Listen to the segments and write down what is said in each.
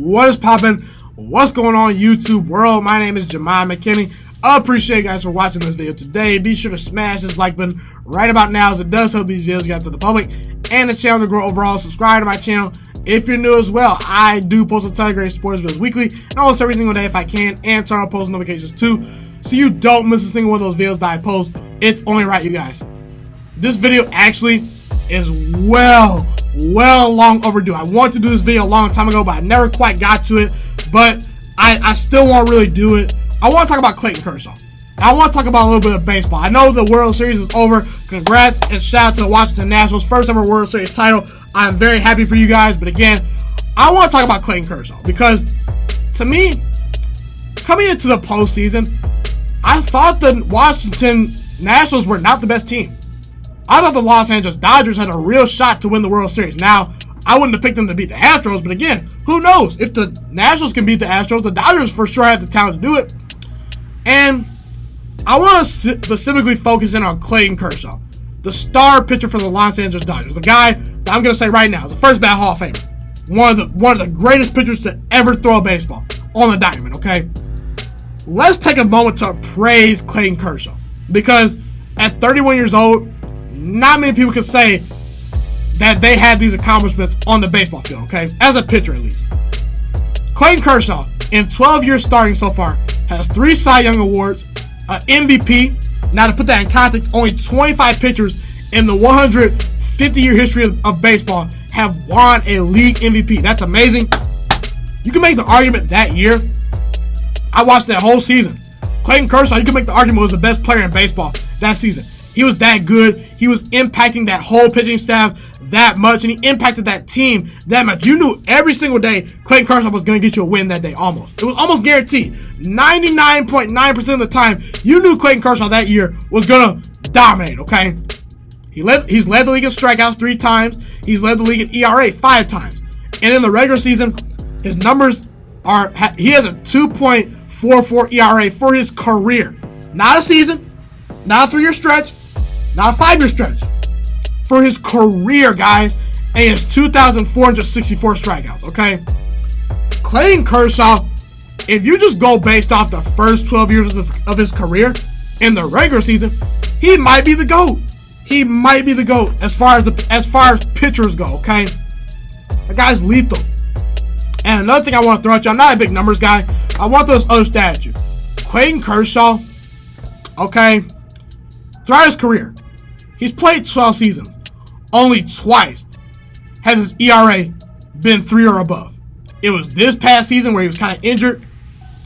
What is poppin'? What's going on, YouTube world? My name is Ghiman Mckinney. I appreciate you guys for watching this video today. Be sure to smash this like button right about now, as it does help these videos get out to the public and the channel to grow overall. Subscribe to my channel if you're new as well. I do post a ton of great sports videos weekly and almost every single day if I can, and turn on post notifications too, so you don't miss a single one of those videos that I post. It's only right, you guys. This video actually is well long overdue. I wanted to do this video a long time ago, but I never quite got to it. But I still want to really do it. I want to talk about Clayton Kershaw. I want to talk about a little bit of baseball. I know the World Series is over. Congrats and shout out to the Washington Nationals. First ever World Series title. I'm very happy for you guys. But again, I want to talk about Clayton Kershaw because, to me, coming into the postseason, I thought the Washington Nationals were not the best team. I thought the Los Angeles Dodgers had a real shot to win the World Series. Now, I wouldn't have picked them to beat the Astros, but again, who knows? If the Nationals can beat the Astros, the Dodgers for sure have the talent to do it. And I want to specifically focus in on Clayton Kershaw, the star pitcher for the Los Angeles Dodgers. The guy that I'm going to say right now is the first ballot Hall of Famer. One of the greatest pitchers to ever throw a baseball on the diamond, okay? Let's take a moment to praise Clayton Kershaw, because at 31 years old, not many people can say that they had these accomplishments on the baseball field, okay? As a pitcher, at least. Clayton Kershaw, in 12 years starting so far, has 3 Cy Young Awards, an MVP. Now, to put that in context, only 25 pitchers in the 150-year history of baseball have won a league MVP. That's amazing. You can make the argument that year. I watched that whole season. Clayton Kershaw, you can make the argument, was the best player in baseball that season. He was that good. He was impacting that whole pitching staff that much, and he impacted that team that much. You knew every single day Clayton Kershaw was going to get you a win that day, almost. It was almost guaranteed. 99.9% of the time, you knew Clayton Kershaw that year was going to dominate, okay? He's led the league in strikeouts 3 times. He's led the league in ERA 5 times. And in the regular season, his numbers are, he has a 2.44 ERA for his career. Not a season, not a 3-year stretch, not a 5-year stretch. For his career, guys, and he has 2,464 strikeouts, okay? Clayton Kershaw, if you just go based off the first 12 years of his career in the regular season, he might be the GOAT. He might be the GOAT as far as pitchers go, okay? That guy's lethal. And another thing I want to throw at you, I'm not a big numbers guy. I want those other stats at you. Clayton Kershaw, okay, throughout his career, he's played 12 seasons. Only twice has his ERA been 3 or above. It was this past season where he was kind of injured,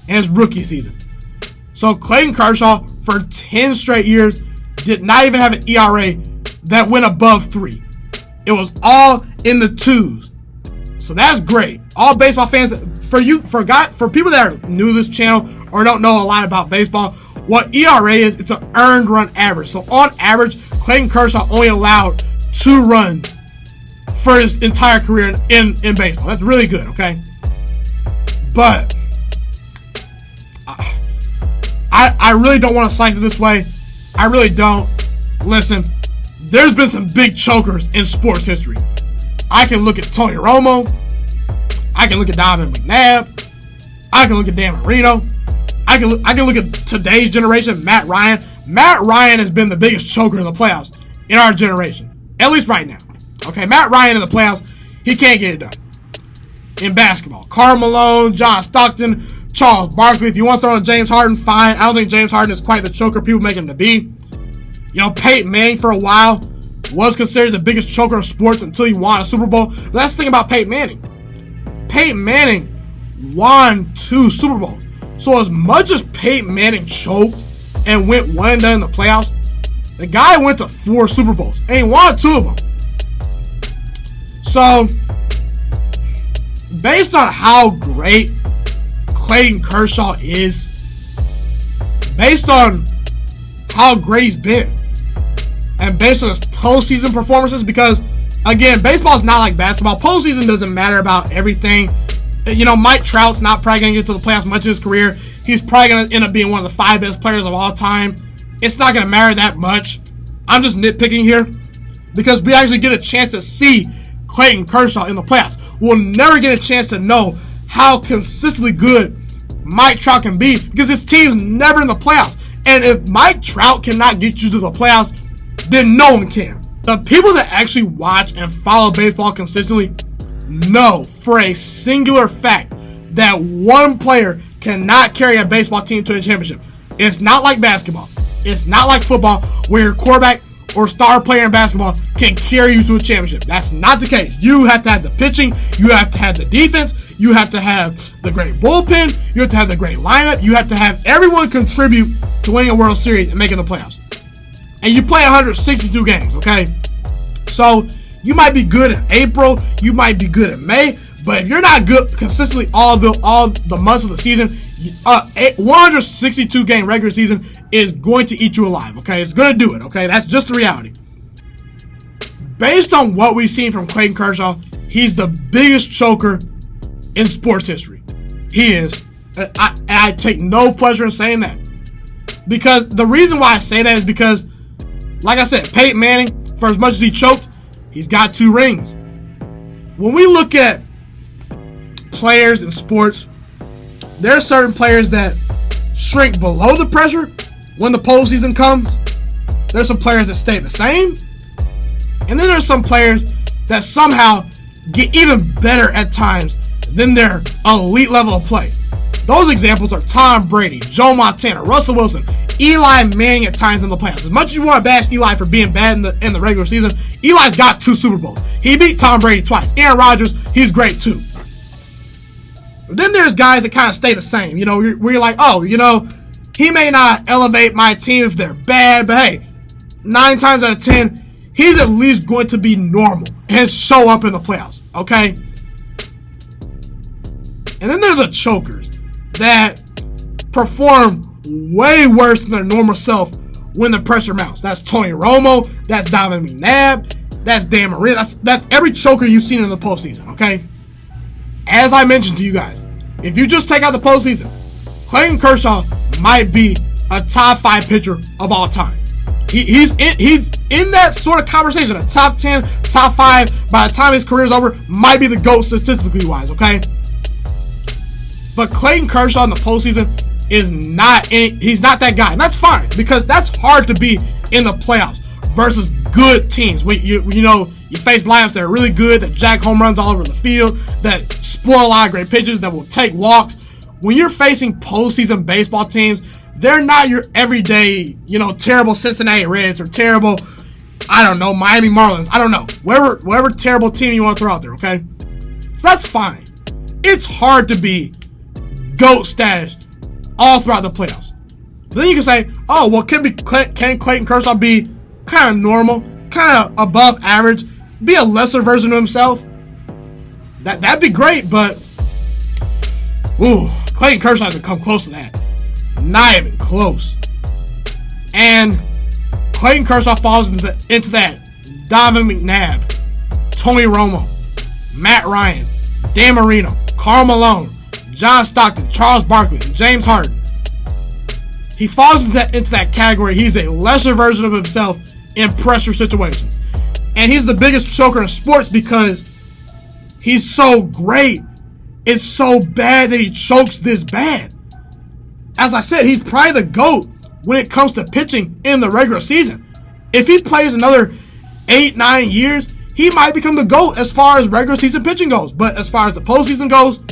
and his rookie season. So Clayton Kershaw, for 10 straight years, did not even have an ERA that went above 3. It was all in the 2s. So that's great. All baseball fans, for people that are new to this channel or don't know a lot about baseball, what ERA is, it's an earned run average. So on average, Clayton Kershaw only allowed 2 runs for his entire career in baseball. That's really good, okay? But I really don't want to slice it this way. I really don't. Listen, there's been some big chokers in sports history. I can look at Tony Romo. I can look at Donovan McNabb. I can look at Dan Marino. I can look at today's generation, Matt Ryan. Matt Ryan has been the biggest choker in the playoffs in our generation, at least right now. Okay, Matt Ryan in the playoffs, he can't get it done. In basketball, Karl Malone, John Stockton, Charles Barkley. If you want to throw in James Harden, fine. I don't think James Harden is quite the choker people make him to be. You know, Peyton Manning for a while was considered the biggest choker of sports until he won a Super Bowl. But that's the thing about Peyton Manning. Peyton Manning won 2 Super Bowls. So as much as Peyton Manning choked and went 1 and done in the playoffs, the guy went to 4 Super Bowls and he won 2 of them. So, based on how great Clayton Kershaw is, based on how great he's been, and based on his postseason performances, because, again, baseball is not like basketball. Postseason doesn't matter about everything. You know, Mike Trout's not probably going to get to the playoffs much in his career. He's probably going to end up being one of the 5 best players of all time. It's not going to matter that much. I'm just nitpicking here because we actually get a chance to see Clayton Kershaw in the playoffs. We'll never get a chance to know how consistently good Mike Trout can be, because his team's never in the playoffs. And if Mike Trout cannot get you to the playoffs, then no one can. The people that actually watch and follow baseball consistently know for a singular fact that one player cannot carry a baseball team to a championship. It's not like basketball. It's not like football, where your quarterback or star player in basketball can carry you to a championship. That's not the case. You have to have the pitching. You have to have the defense. You have to have the great bullpen. You have to have the great lineup. You have to have everyone contribute to winning a World Series and making the playoffs. And you play 162 games, okay? So you might be good in April. You might be good in May. But if you're not good consistently all the months of the season, 162 game regular season is going to eat you alive, okay? It's going to do it, okay? That's just the reality. Based on what we've seen from Clayton Kershaw, he's the biggest choker in sports history. He is. I take no pleasure in saying that. Because the reason why I say that is because, like I said, Peyton Manning, for as much as he choked, he's got 2 rings. When we look at players in sports, there are certain players that shrink below the pressure when the postseason comes. There's some players that stay the same. And then there's some players that somehow get even better at times than their elite level of play. Those examples are Tom Brady, Joe Montana, Russell Wilson, Eli Manning at times in the playoffs. As much as you want to bash Eli for being bad in the regular season, Eli's got 2 Super Bowls. He beat Tom Brady twice. Aaron Rodgers, he's great too. But then there's guys that kind of stay the same. Where you're like, oh, he may not elevate my team if they're bad, but hey, 9 times out of 10, he's at least going to be normal and show up in the playoffs, okay? And then there's the chokers that perform way worse than their normal self when the pressure mounts. That's Tony Romo, that's Ghiman McKinney, that's Dan Marino, that's every choker you've seen in the postseason, okay? As I mentioned to you guys, if you just take out the postseason, Clayton Kershaw might be a top 5 pitcher of all time. He's in that sort of conversation, a top 10, top 5, by the time his career's over, might be the GOAT statistically wise, okay? But Clayton Kershaw in the postseason he's not that guy. And that's fine, because that's hard to be in the playoffs versus good teams. You face lineups that are really good, that jack home runs all over the field, that spoil a lot of great pitchers, that will take walks. When you're facing postseason baseball teams, they're not your everyday, terrible Cincinnati Reds or terrible, Miami Marlins. I don't know. Whatever terrible team you want to throw out there, okay? So that's fine. It's hard to be GOAT status all throughout the playoffs. But then you can say, oh, well, can Clayton Kershaw be kind of normal, kind of above average, be a lesser version of himself? That'd be great, but Clayton Kershaw hasn't come close to that. Not even close. And Clayton Kershaw falls into that Donovan McNabb, Tony Romo, Matt Ryan, Dan Marino, Karl Malone, John Stockton, Charles Barkley, and James Harden. He falls into that category. He's a lesser version of himself in pressure situations. And he's the biggest choker in sports because he's so great. It's so bad that he chokes this bad. As I said, he's probably the GOAT when it comes to pitching in the regular season. If he plays another 8-9 years, he might become the GOAT as far as regular season pitching goes. But as far as the postseason goes,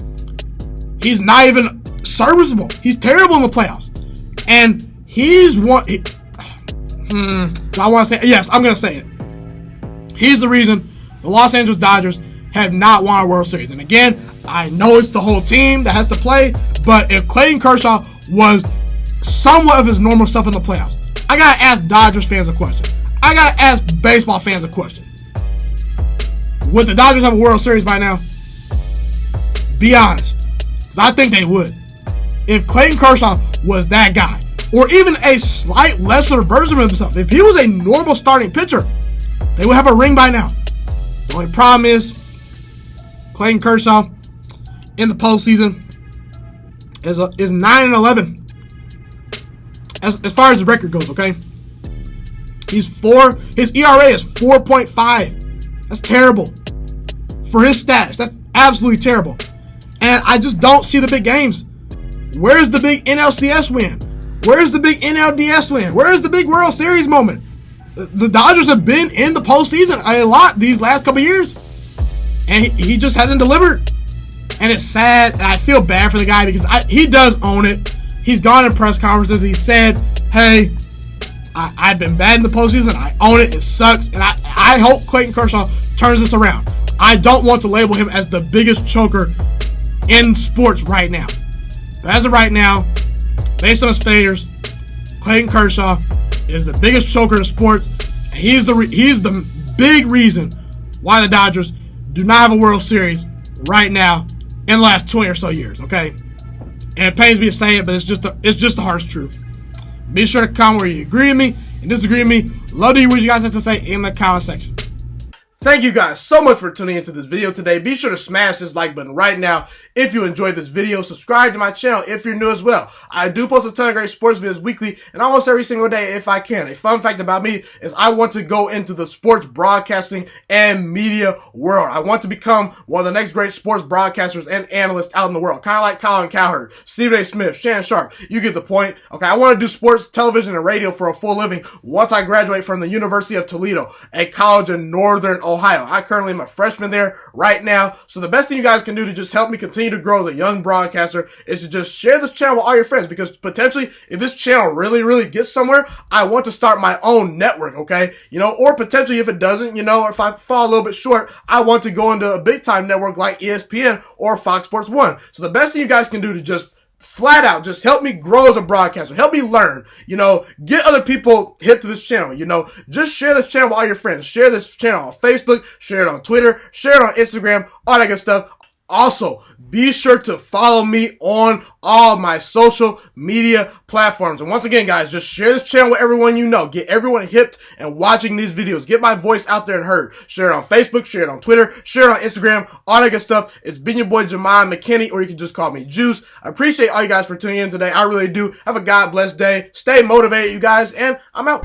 he's not even serviceable. He's terrible in the playoffs. And he's one... do I want to say it? Yes, I'm going to say it. He's the reason the Los Angeles Dodgers have not won a World Series. And again, I know it's the whole team that has to play, but if Clayton Kershaw was somewhat of his normal stuff in the playoffs, I got to ask Dodgers fans a question. I got to ask baseball fans a question. Would the Dodgers have a World Series by now? Be honest. Because I think they would. If Clayton Kershaw was that guy, or even a slight lesser version of himself, if he was a normal starting pitcher, they would have a ring by now. The only problem is Clayton Kershaw in the postseason is 9-11 as far as the record goes, okay? His ERA is 4.5. That's terrible. For his stats, that's absolutely terrible. And I just don't see the big games. Where's the big NLCS win? Where's the big NLDS win? Where's the big World Series moment? The Dodgers have been in the postseason a lot these last couple years, and he just hasn't delivered. And it's sad, and I feel bad for the guy because he does own it. He's gone in press conferences. He said, hey, I've been bad in the postseason. I own it. It sucks. And I hope Clayton Kershaw turns this around. I don't want to label him as the biggest choker in sports right now. But as of right now, based on his failures, Clayton Kershaw is the biggest choker in sports. And he's the big reason why the Dodgers do not have a World Series right now in the last 20 or so years, okay? And it pains me to say it, but it's just the harsh truth. Be sure to comment where you agree with me and disagree with me. Love to hear what you guys have to say in the comment section. Thank you guys so much for tuning into this video today. Be sure to smash this like button right now if you enjoyed this video. Subscribe to my channel if you're new as well. I do post a ton of great sports videos weekly and almost every single day if I can. A fun fact about me is I want to go into the sports broadcasting and media world. I want to become one of the next great sports broadcasters and analysts out in the world. Kind of like Colin Cowherd, Stephen A. Smith, Shannon Sharp. You get the point. Okay, I want to do sports, television, and radio for a full living once I graduate from the University of Toledo, a college in Northern Ohio. I currently am a freshman there right now. So the best thing you guys can do to just help me continue to grow as a young broadcaster is to just share this channel with all your friends, because potentially if this channel really gets somewhere, I want to start my own network, okay? Or potentially if it doesn't, or if I fall a little bit short, I want to go into a big time network like ESPN or Fox Sports 1. So the best thing you guys can do to just flat out just help me grow as a broadcaster, help me learn, get other people hip to this channel, just share this channel with all your friends, share this channel on Facebook, share it on Twitter, share it on Instagram, all that good stuff. Also, be sure to follow me on all my social media platforms. And once again, guys, just share this channel with everyone you know. Get everyone hipped and watching these videos. Get my voice out there and heard. Share it on Facebook, share it on Twitter, share it on Instagram, all that good stuff. It's been your boy, Ghiman Mckinney, or you can just call me Juice. I appreciate all you guys for tuning in today. I really do. Have a God bless day. Stay motivated, you guys, and I'm out.